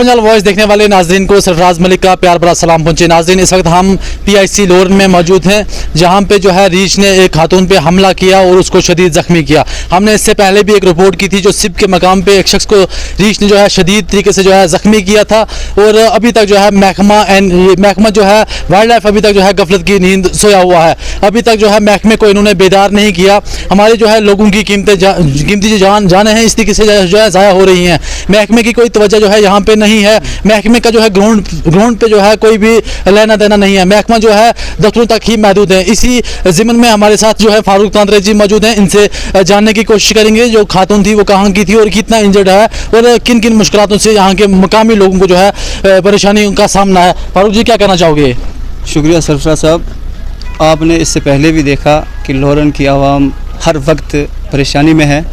Punjab voice देखने वाले नाजरीन को सरफराज मलिक का प्यार भरा सलाम पहुंचे। नाजरीन, इस वक्त हम PIC लोरन में मौजूद हैं, जहां पे जो है रीछ ने एक खातून पे हमला किया और उसको शदीद जख्मी किया। हमने इससे पहले भी एक रिपोर्ट की थी जो सिब के मकाम पे एक शख्स को रीछ ने जो है शदीद तरीके से जो है जख्मी किया था। और अभी तक जो है महकमा जो है वाइल्ड लाइफ अभी तक जो है गफलत की नींद सोया हुआ है। अभी तक जो है महकमे को इन्होंने बेदार नहीं किया। हमारे जो है लोगों की कीमती जाने हैं इस तरीके से जो है ज़ाया हो रही हैं। महकमे की कोई तवज्जो जो है यहाँ पे नहीं है। महकमे का जो है ग्राउंड पे जो है कोई भी लेना देना नहीं है। महकमा जो है दफ्तरों तक ही महदूद है। इसी ज़िम्मन में हमारे साथ जो है फारूक तांतरे जी मौजूद हैं। इनसे जानने की कोशिश करेंगे जो खातून थी वो कहाँ की थी और कितना इंजर्ड है और किन किन मुश्किलों से यहाँ के मकामी लोगों को जो है परेशानी का सामना है। फारूक जी, क्या कहना चाहोगे? शुक्रिया सरफराज साहब। आपने इससे पहले भी देखा कि लोरन की आवाम हर वक्त परेशानी में है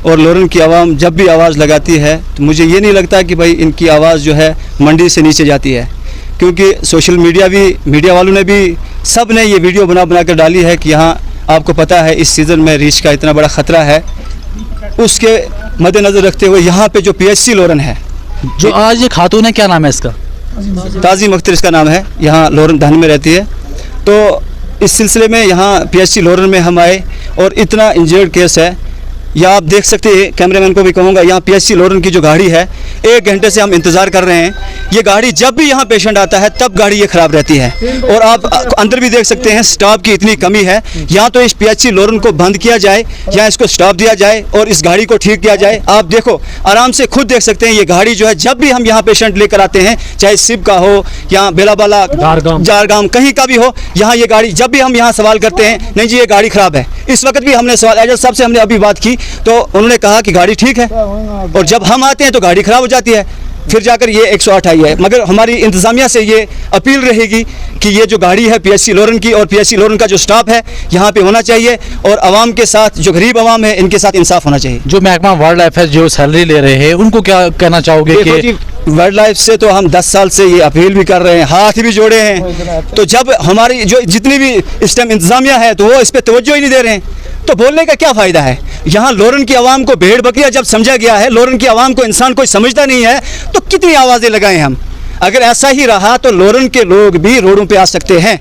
और लोरन की आवाम जब भी आवाज़ लगाती है तो मुझे ये नहीं लगता कि भाई इनकी आवाज़ जो है मंडी से नीचे जाती है, क्योंकि सोशल मीडिया वालों ने भी सब ने ये वीडियो बना कर डाली है कि यहाँ आपको पता है इस सीज़न में रीछ का इतना बड़ा ख़तरा है। उसके मद्देनज़र रखते हुए यहाँ पे जो PIC लोरन है, जो आज ये खातून है, क्या नाम है इसका? ताज़ीम अख्तर इसका नाम है, यहाँ लोरन धन में रहती है। तो इस सिलसिले में यहाँ PIC लोरन में हम आए और इतना इंजर्ड केस है। या आप देख सकते हैं, कैमरामैन को भी कहूँगा, यहाँ PIC लोरन की जो गाड़ी है 1 घंटे से हम इंतज़ार कर रहे हैं। ये गाड़ी जब भी यहाँ पेशेंट आता है तब गाड़ी ये ख़राब रहती है और आप अंदर भी देख सकते हैं स्टाफ की इतनी कमी है। यहाँ तो इस PIC लोरन को बंद किया जाए या इसको स्टाफ दिया जाए और इस गाड़ी को ठीक किया जाए। आप देखो, आराम से खुद देख सकते हैं ये गाड़ी जो है जब भी हम यहाँ पेशेंट लेकर आते हैं, चाहे सिब का हो या बेलाबाला जारगाम कहीं का भी हो, यहाँ ये गाड़ी जब भी हम यहाँ सवाल करते हैं, नहीं जी ये गाड़ी ख़राब है। इस वक्त भी हमने सवाल एजाज साहब से हमने अभी बात की तो उन्होंने कहा कि गाड़ी ठीक है और जब हम आते हैं तो गाड़ी ख़राब हो जाती है। फिर जाकर ये 108 आई है। मगर हमारी इंतज़ामिया से ये अपील रहेगी कि ये जो गाड़ी है PIC लोरन की और PIC लोरन का जो स्टाफ है यहाँ पे होना चाहिए और आवाम के साथ, जो गरीब आवाम है, इनके साथ इंसाफ होना चाहिए। जो महकमा वाइल्ड लाइफ है जो सैलरी ले रहे हैं, उनको क्या कहना चाहोगे? कि वाइल्ड लाइफ से तो हम 10 साल से ये अपील भी कर रहे हैं, हाथ भी जोड़े हैं, तो जब हमारी जो जितनी भी इस टाइम इंतज़ामिया है तो वो इस पर तवज्जो ही नहीं दे रहे हैं, तो बोलने का क्या फ़ायदा है? यहाँ लोरन की आवाम को भेड़ बकरियाँ जब समझा गया है, लोरन की आवाम को इंसान कोई समझता नहीं है, तो कितनी आवाज़ें लगाएं हम? अगर ऐसा ही रहा तो लोरन के लोग भी रोडों पे आ सकते हैं।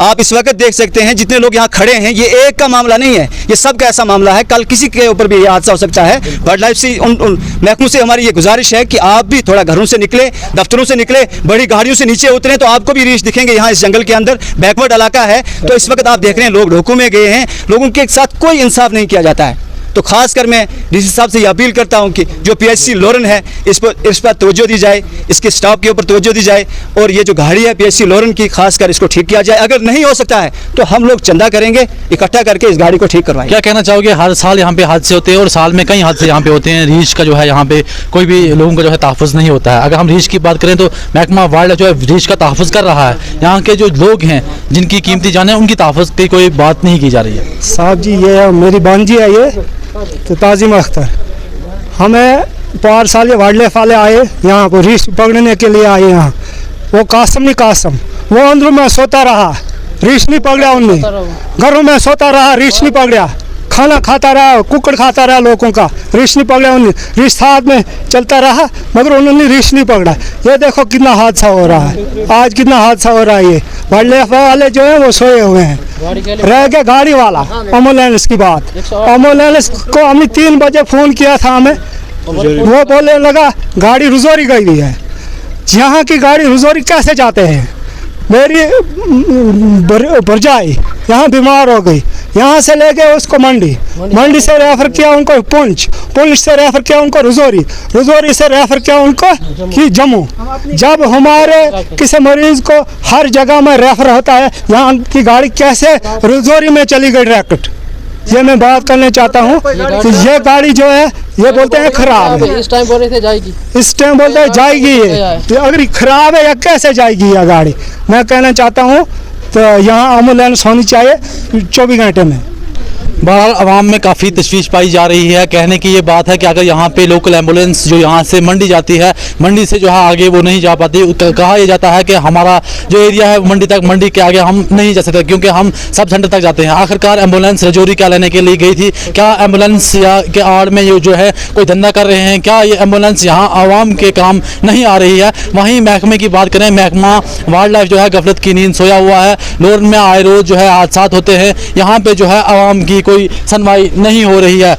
आप इस वक्त देख सकते हैं जितने लोग यहाँ खड़े हैं, ये एक का मामला नहीं है, ये सब का ऐसा मामला है। कल किसी के ऊपर भी ये हादसा हो सकता है। वाइल्ड लाइफ से उन महकमों से हमारी ये गुजारिश है कि आप भी थोड़ा घरों से निकले, दफ्तरों से निकले, बड़ी गाड़ियों से नीचे उतरें तो आपको भी रीछ दिखेंगे। यहाँ इस जंगल के अंदर बैकवर्ड इलाका है, तो इस वक्त आप देख रहे हैं लोग ढोकों में गए हैं, लोगों के साथ कोई इंसाफ नहीं किया जाता है। तो खासकर मैं DC साहब से ये अपील करता हूं कि जो PIC लोरन है इस पर तवज्जो दी जाए, इसके स्टाफ के ऊपर तवज्जो दी जाए और ये जो गाड़ी है PIC लोरन की खासकर इसको ठीक किया जाए। अगर नहीं हो सकता है तो हम लोग चंदा करेंगे, इकट्ठा करके इस गाड़ी को ठीक करवाएंगे। क्या कहना चाहोगे? हर साल यहाँ पे हादसे होते हैं और साल में कई हादसे यहाँ पे होते हैं। रीछ का जो है यहाँ पे कोई भी लोगों का जो है तहफ़्फ़ुज़ नहीं होता है। अगर हम रीछ की बात करें तो महकमा वाइल्ड लाइफ जो है रीछ का तहफ़्फ़ुज़ कर रहा है। यहाँ के जो लोग हैं जिनकी कीमती जान है उनकी तहफ़्फ़ुज़ की कोई बात नहीं की जा रही है। साहब जी, ये मेरी बांजी है, ये तो ताज़ीम अख्तर। हमें 5 साल ये वाइल्ड लाइफ वाले आए यहाँ को रीछ पकड़ने के लिए आए यहाँ। वो कासम वो अंदरों में सोता रहा, रीछ नहीं पकड़ा उनने। घरों में सोता रहा, रीछ नहीं पकड़ा। खाना खाता रहा, कुकड़ खाता रहा लोगों का, रीछ नहीं पकड़ा उन्हें। रीछ साथ में चलता रहा मगर उन्होंने रीछ नहीं पकड़ा। ये देखो कितना हादसा हो रहा है, आज कितना हादसा हो रहा है। ये वाइल्ड लाइफ वाले जो है वो सोए हुए हैं। रह गया गाड़ी वाला, एम्बुलेंस की बात। एम्बुलेंस को हमने 3 बजे फ़ोन किया था हमें, वो बोलने लगा गाड़ी रुजौरी गई हुई है। यहाँ की गाड़ी रुजौरी कैसे जाते हैं? मेरी भरजाई यहाँ बीमार हो गई, यहाँ से ले गए उसको मंडी से रेफ़र किया उनको पुंछ से रेफ़र किया उनको रुजौरी से रेफ़र किया उनको कि जम्मू। जब हमारे किसी मरीज़ को हर जगह में रेफ़र होता है, यहाँ की गाड़ी कैसे रुजौरी में चली गई डायरेक्ट? ये मैं बात करना चाहता हूँ कि ये गाड़ी जो है ये बोलते हैं खराब है, इस टाइम बोल रहे थे जाएगी, इस टाइम बोलते हैं जाएगी। ये तो अगर खराब है या कैसे जाएगी ये गाड़ी? मैं कहना चाहता हूँ तो यहाँ एम्बुलेंस होनी चाहिए 24 घंटे में। बहरहाल आवाम में काफ़ी तशवीश पाई जा रही है। कहने की ये बात है कि अगर यहाँ पे लोकल एम्बुलेंस जो यहाँ से मंडी जाती है, मंडी से जो है आगे वो नहीं जा पाती। कहा यह जाता है कि हमारा जो एरिया है मंडी तक, मंडी के आगे हम नहीं जा सकते क्योंकि हम सब सेंटर तक जाते हैं। आखिरकार एम्बुलेंस रजौरी क्या लेने के लिए गई थी? क्या एम्बुलेंस या के आड़ में ये जो है कोई धंधा कर रहे हैं? क्या ये एम्बुलेंस यहाँ आवाम के काम नहीं आ रही है? वहीं महकमे की बात करें, महकमा वाइल्ड लाइफ जो है गफलत की नींद सोया हुआ है। लोरन में आए रोज जो है हादसात होते हैं, यहाँ पे जो है आवाम की कोई सुनवाई नहीं हो रही है।